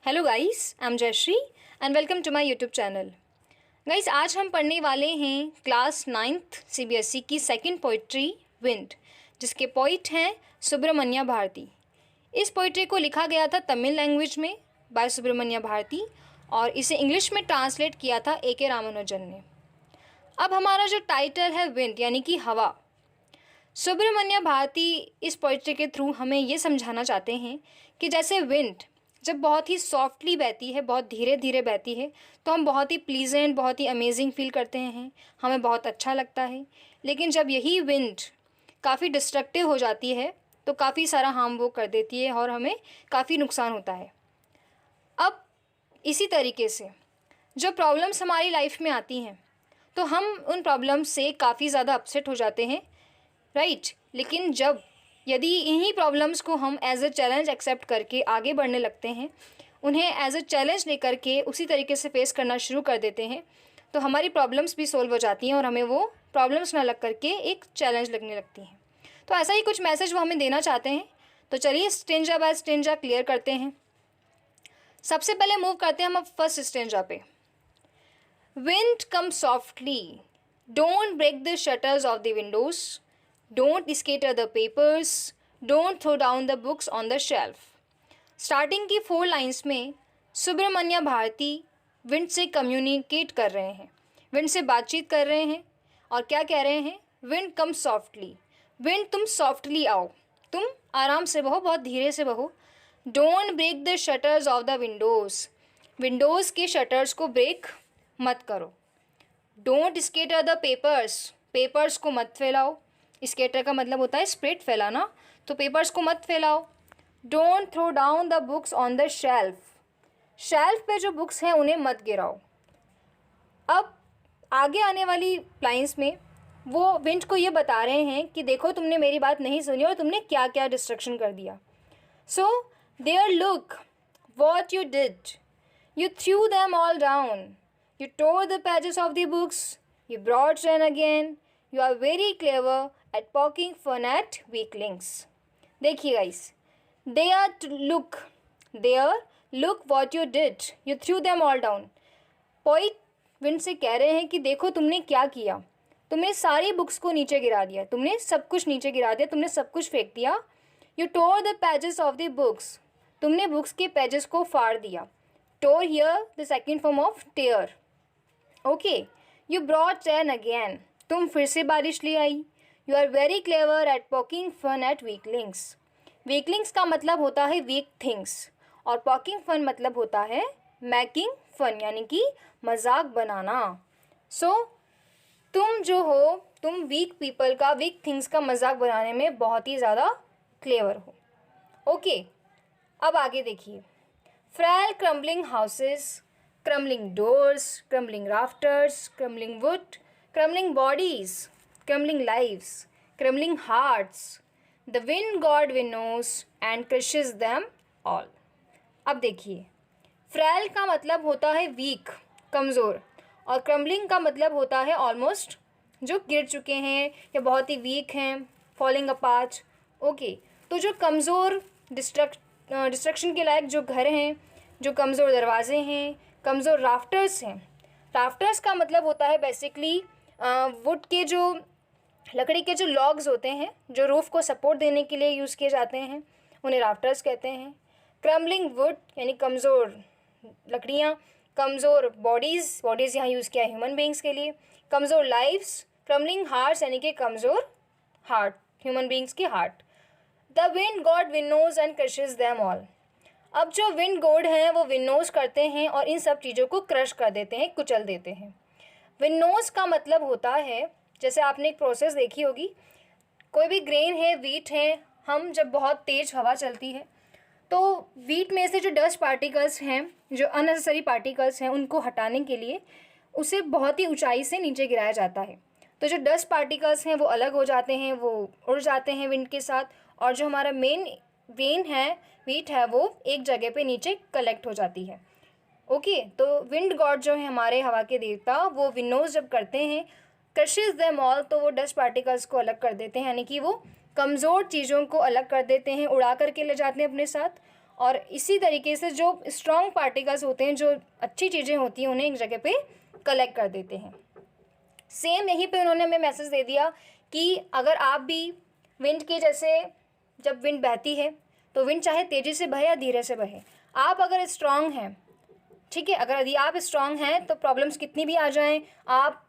Hello guys, I am Jayashree and welcome to my YouTube channel. Guys, आज हम पढ़ने वाले हैं क्लास 9th सीबीएसई की सेकंड पोइट्री विंड, जिसके पोइट हैं सुब्रमण्य भारती। इस पोइट्री को लिखा गया था तमिल लैंग्वेज में बाय सुब्रमण्य भारती और इसे इंग्लिश में ट्रांसलेट किया था ए.के. रामानुजन ने। अब हमारा जो टाइटल है विंड यानी कि हवा, सुब्रमण्य भारती इस पोइट्री के थ्रू हमें ये समझाना चाहते हैं कि जैसे विंड जब बहुत ही सॉफ्टली बहती है, बहुत धीरे धीरे बहती है, तो हम बहुत ही प्लीजेंट, बहुत ही अमेजिंग फील करते हैं, हमें बहुत अच्छा लगता है। लेकिन जब यही विंड काफ़ी डिस्ट्रक्टिव हो जाती है तो काफ़ी सारा हार्म वो कर देती है और हमें काफ़ी नुकसान होता है। अब इसी तरीके से जो प्रॉब्लम्स हमारी लाइफ में आती हैं तो हम उन प्रॉब्लम्स से काफ़ी ज़्यादा अपसेट हो जाते हैं, राइट। लेकिन जब यदि इन्हीं प्रॉब्लम्स को हम एज अ चैलेंज एक्सेप्ट करके आगे बढ़ने लगते हैं, उन्हें एज अ चैलेंज लेकर के उसी तरीके से फेस करना शुरू कर देते हैं, तो हमारी प्रॉब्लम्स भी सोल्व हो जाती हैं और हमें वो प्रॉब्लम्स ना लग करके एक चैलेंज लगने लगती हैं। तो ऐसा ही कुछ मैसेज वो हमें देना चाहते हैं। तो चलिए स्टेंजा बाय स्टेंजा क्लियर करते हैं। सबसे पहले मूव करते हैं हम अब फर्स्ट स्टेंजा पे। Wind come softly, don't break the shutters of the windows, don't scatter the papers, don't throw down the books on the shelf। Starting की 4 लाइन्स में सुब्रमण्य भारती विंड से कम्युनिकेट कर रहे हैं, विंड से बातचीत कर रहे हैं और क्या कह रहे हैं, विंड कम सॉफ्टली, विंड तुम सॉफ्टली आओ, तुम आराम से बहो, बहुत धीरे से बहो। Don't break the shutters of the windows, windows के शटर्स को ब्रेक मत करो। Don't scatter the papers, papers को मत फैलाओ, स्केटर का मतलब होता है स्प्रेड, फैलाना, तो पेपर्स को मत फैलाओ। Don't throw down the books on the shelf, shelf पे जो बुक्स हैं उन्हें मत गिराओ। अब आगे आने वाली लाइन्स में वो विंड को ये बता रहे हैं कि देखो तुमने मेरी बात नहीं सुनी और तुमने क्या क्या डिस्ट्रक्शन कर दिया। So there look what you did, you threw them all down, you tore the pages of the books, you brought rain again, you are very clever at poking fun at weaklings। देखिए guys, there look what you did, you threw them all down। Poet wind से कह रहे हैं कि देखो तुमने क्या किया, तुमने सारी बुक्स को नीचे गिरा दिया, तुमने सब कुछ नीचे गिरा दिया, तुमने सब कुछ फेंक दिया। You tore the pages of the books, तुमने बुक्स के पेजेस को फाड़ दिया। Tore here the second form of tear, okay. You brought rain again, तुम फिर से बारिश ले आई। You are very clever at poking fun at weaklings, weaklings का मतलब होता है वीक थिंग्स और पॉकिंग फन मतलब होता है मैकिंग फन यानी कि मजाक बनाना। सो तुम जो हो, तुम वीक पीपल का, वीक थिंग्स का मजाक बनाने में बहुत ही ज़्यादा क्लेवर हो, ओके। अब आगे देखिए। Frail crumbling houses, crumbling doors, crumbling rafters, crumbling wood, crumbling bodies, crumbling lives, crumbling hearts, the wind god winnows and crushes them all। अब देखिए, फ्रैल का मतलब होता है वीक, कमज़ोर, और क्रम्बलिंग का मतलब होता है ऑलमोस्ट जो गिर चुके हैं या बहुत ही वीक हैं, फॉलिंग अपार्ट, ओके। तो जो कमज़ोर डिस्ट्रक्शन के लायक जो घर हैं, जो कमज़ोर दरवाजे हैं, कमज़ोर राफ्टर्स हैं। राफ्टर्स का मतलब होता है बेसिकली वुड के, जो लकड़ी के जो लॉग्स होते हैं जो रूफ़ को सपोर्ट देने के लिए यूज़ किए जाते हैं, उन्हें राफ्टर्स कहते हैं। क्रम्बलिंग वुड यानी कमज़ोर लकड़ियाँ, कमज़ोर बॉडीज़ यहाँ यूज़ किया है ह्यूमन बींग्स के लिए, कमज़ोर लाइव्स, क्रम्बलिंग हार्ट्स यानी कि कमज़ोर हार्ट, ह्यूमन बींग्स की heart. The wind god winnows and crushes them all. अब जो विंड गॉड हैं वो विनोज करते हैं और इन सब चीज़ों को क्रश कर देते हैं, कुचल देते हैं। विनोज का मतलब होता है, जैसे आपने एक प्रोसेस देखी होगी, कोई भी ग्रेन है, वीट है, हम जब बहुत तेज़ हवा चलती है तो वीट में से जो डस्ट पार्टिकल्स हैं, जो अननेसेसरी पार्टिकल्स हैं, उनको हटाने के लिए उसे बहुत ही ऊंचाई से नीचे गिराया जाता है। तो जो डस्ट पार्टिकल्स हैं वो अलग हो जाते हैं, वो उड़ जाते हैं विंड के साथ, और जो हमारा मेन ग्रेन है, वीट है, वो एक जगह पे नीचे कलेक्ट हो जाती है, ओके। तो विंड गॉड जो है हमारे हवा के देवता, वो विनोज जब करते हैं, क्रशेज देम ऑल, तो वो डस्ट पार्टिकल्स को अलग कर देते हैं, यानी कि वो कमज़ोर चीज़ों को अलग कर देते हैं, उड़ा करके ले जाते हैं अपने साथ, और इसी तरीके से जो स्ट्रॉन्ग पार्टिकल्स होते हैं, जो अच्छी चीज़ें होती हैं, उन्हें एक जगह पे कलेक्ट कर देते हैं। सेम यहीं पे उन्होंने हमें मैसेज दे दिया कि अगर आप भी विंड के जैसे, जब विंड बहती है तो विंड चाहे तेज़ी से बहे या धीरे से बहे, आप अगर स्ट्रॉन्ग हैं, ठीक है, अगर यदि आप स्ट्रॉन्ग हैं तो प्रॉब्लम्स कितनी भी आ जाएं, आप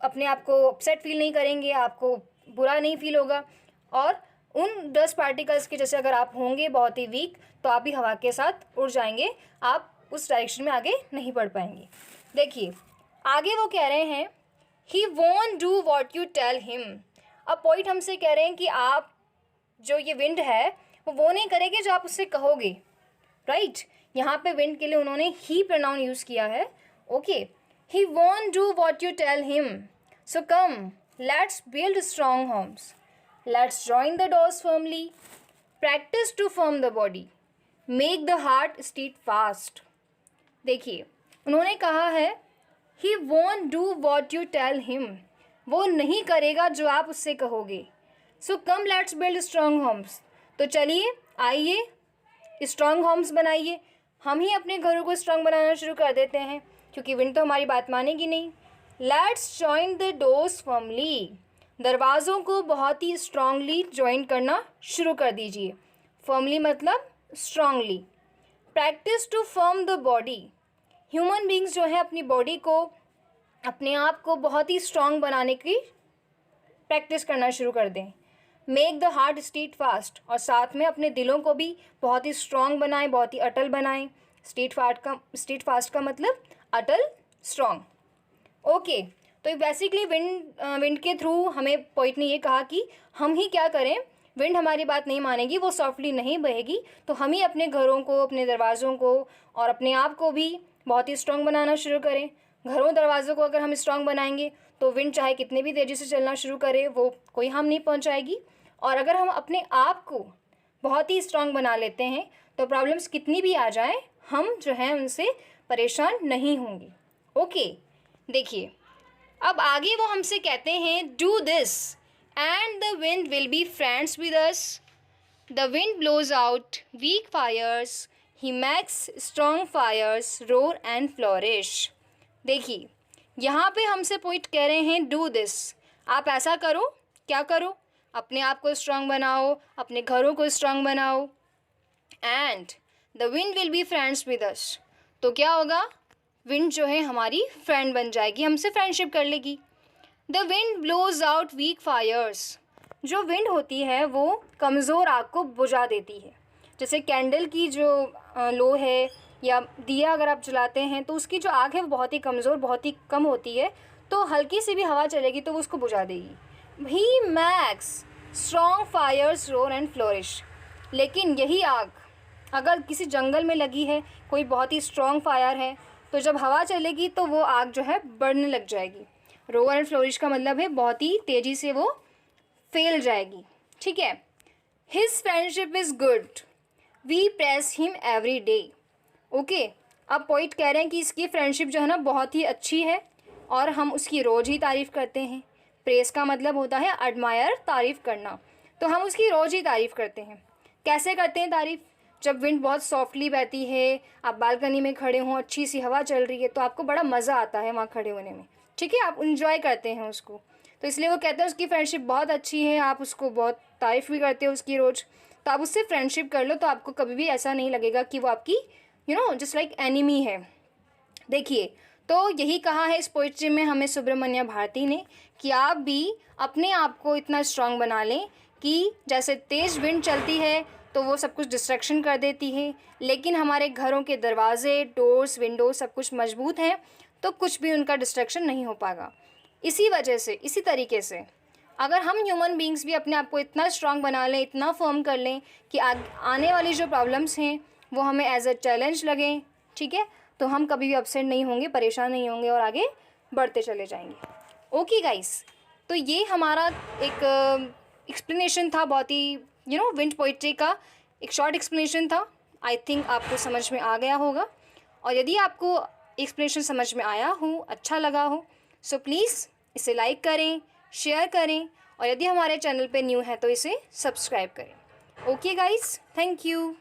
अपने आप को अपसेट फील नहीं करेंगे, आपको बुरा नहीं फील होगा। और उन डस्ट पार्टिकल्स के जैसे अगर आप होंगे बहुत ही वीक, तो आप भी हवा के साथ उड़ जाएंगे, आप उस डायरेक्शन में आगे नहीं बढ़ पाएंगे। देखिए आगे वो कह रहे हैं, he won't do what you tell him. अब पॉइंट हमसे कह रहे हैं कि आप, जो ये विंड है वो नहीं करेंगे जो आप उससे कहोगे, राइट। यहाँ पे विंड के लिए उन्होंने ही प्रोनाउन यूज़ किया है, okay. He won't do what you tell him, so come let's build strong homes, let's join the doors firmly, practice to firm the body, make the heart steadfast. देखिए उन्होंने कहा है he won't do what you tell him, वो नहीं करेगा जो आप उससे कहोगे। So come let's build strong homes, तो चलिए आइए स्ट्रॉन्ग होम्स बनाइए, हम ही अपने घरों को स्ट्रॉन्ग बनाना शुरू कर देते हैं, क्योंकि विंड तो हमारी बात मानेगी नहीं। Let's join the doors firmly, दरवाज़ों को बहुत ही स्ट्रांगली ज्वाइन करना शुरू कर दीजिए। फर्मली मतलब strongly. Practice to firm the body, human beings जो है अपनी बॉडी को, अपने आप को बहुत ही स्ट्रांग बनाने की प्रैक्टिस करना शुरू कर दें। मेक द हार्ट स्टीट फास्ट, और साथ में अपने दिलों को भी बहुत ही स्ट्रांग बनाएं, बहुत ही अटल बनाएं। स्टीट फास्ट का मतलब अटल, स्ट्रांग, ओके। तो बेसिकली विंड के थ्रू हमें पॉइंट ने ये कहा कि हम ही क्या करें, विंड हमारी बात नहीं मानेगी, वो सॉफ्टली नहीं बहेगी, तो हम ही अपने घरों को, अपने दरवाज़ों को और अपने आप को भी बहुत ही स्ट्रांग बनाना शुरू करें। घरों दरवाज़ों को अगर हम स्ट्रांग बनाएंगे तो विंड चाहे कितने भी तेज़ी से चलना शुरू करे, वो कोई हार्म नहीं पहुंचाएगी। और अगर हम अपने आप को बहुत ही स्ट्रांग बना लेते हैं तो प्रॉब्लम्स कितनी भी आ जाए, हम जो हैं उनसे परेशान नहीं होंगे, ओके। देखिए अब आगे वो हमसे कहते हैं, do this and the wind will be friends with us, the wind blows out weak fires, he makes strong fires roar and flourish. देखिए यहाँ पे हमसे पॉइंट कह रहे हैं, डू दिस, आप ऐसा करो, क्या करो, अपने आप को स्ट्रांग बनाओ, अपने घरों को स्ट्रांग बनाओ। And the wind will be friends with अस, तो क्या होगा, विंड जो है हमारी फ्रेंड बन जाएगी, हमसे फ्रेंडशिप कर लेगी। The wind blows out weak fires, जो विंड होती है वो कमज़ोर आग को बुझा देती है। जैसे कैंडल की जो लो है या दिया अगर आप जलाते हैं तो उसकी जो आग है वो बहुत ही कमज़ोर, बहुत ही कम होती है, तो हल्की सी भी हवा चलेगी तो वो उसको बुझा देगी। He makes strong fires roar and flourish, लेकिन यही आग अगर किसी जंगल में लगी है, कोई बहुत ही स्ट्रॉन्ग फायर है, तो जब हवा चलेगी तो वो आग जो है बढ़ने लग जाएगी। रोर एंड फ्लोरिश का मतलब है बहुत ही तेज़ी से वो फैल जाएगी, ठीक है। His friendship is good, we praise him every day, okay. अब पॉइंट कह रहे हैं कि इसकी फ्रेंडशिप जो है ना बहुत ही अच्छी है और हम उसकी रोज़ ही तारीफ़ करते हैं। प्रेस का मतलब होता है एडमायर, तारीफ़ करना, तो हम उसकी रोज़ ही तारीफ़ करते हैं। कैसे करते हैं तारीफ़, जब विंड बहुत सॉफ्टली बहती है, आप बालकनी में खड़े हों, अच्छी सी हवा चल रही है, तो आपको बड़ा मज़ा आता है वहाँ खड़े होने में, ठीक है, आप इन्जॉय करते हैं उसको। तो इसलिए वो कहते हैं उसकी फ्रेंडशिप बहुत अच्छी है, आप उसको बहुत तारीफ़ भी करते हो उसकी रोज़, तो आप उससे फ्रेंडशिप कर लो, तो आपको कभी भी ऐसा नहीं लगेगा कि वो आपकी जस्ट लाइक एनिमी है। देखिए तो यही कहा है इस पोइट्री में हमें सुब्रमण्य भारती ने कि आप भी अपने आप को इतना स्ट्रांग बना लें कि जैसे तेज़ विंड चलती है तो वो सब कुछ डिस्ट्रैक्शन कर देती है, लेकिन हमारे घरों के दरवाजे, डोर्स, विंडोज सब कुछ मजबूत हैं, तो कुछ भी उनका डिस्ट्रैक्शन नहीं हो पाएगा। इसी वजह से, इसी तरीके से अगर हम ह्यूमन बींग्स भी अपने आप को इतना स्ट्रांग बना लें, इतना फर्म कर लें कि आने वाली जो प्रॉब्लम्स हैं वो हमें एज अ चैलेंज लगें, ठीक है, तो हम कभी भी अपसेट नहीं होंगे, परेशान नहीं होंगे और आगे बढ़ते चले जाएंगे। ओके गाइस, तो ये हमारा एक एक्सप्लेनेशन था, बहुत ही विंड पोइट्री का एक शॉर्ट एक्सप्लेनेशन था। आई थिंक आपको समझ में आ गया होगा, और यदि आपको एक्सप्लेनेशन समझ में आया हो, अच्छा लगा हो, सो प्लीज़ इसे लाइक करें, शेयर करें, और यदि हमारे चैनल पे न्यू है तो इसे सब्सक्राइब करें। Okay guys, thank you.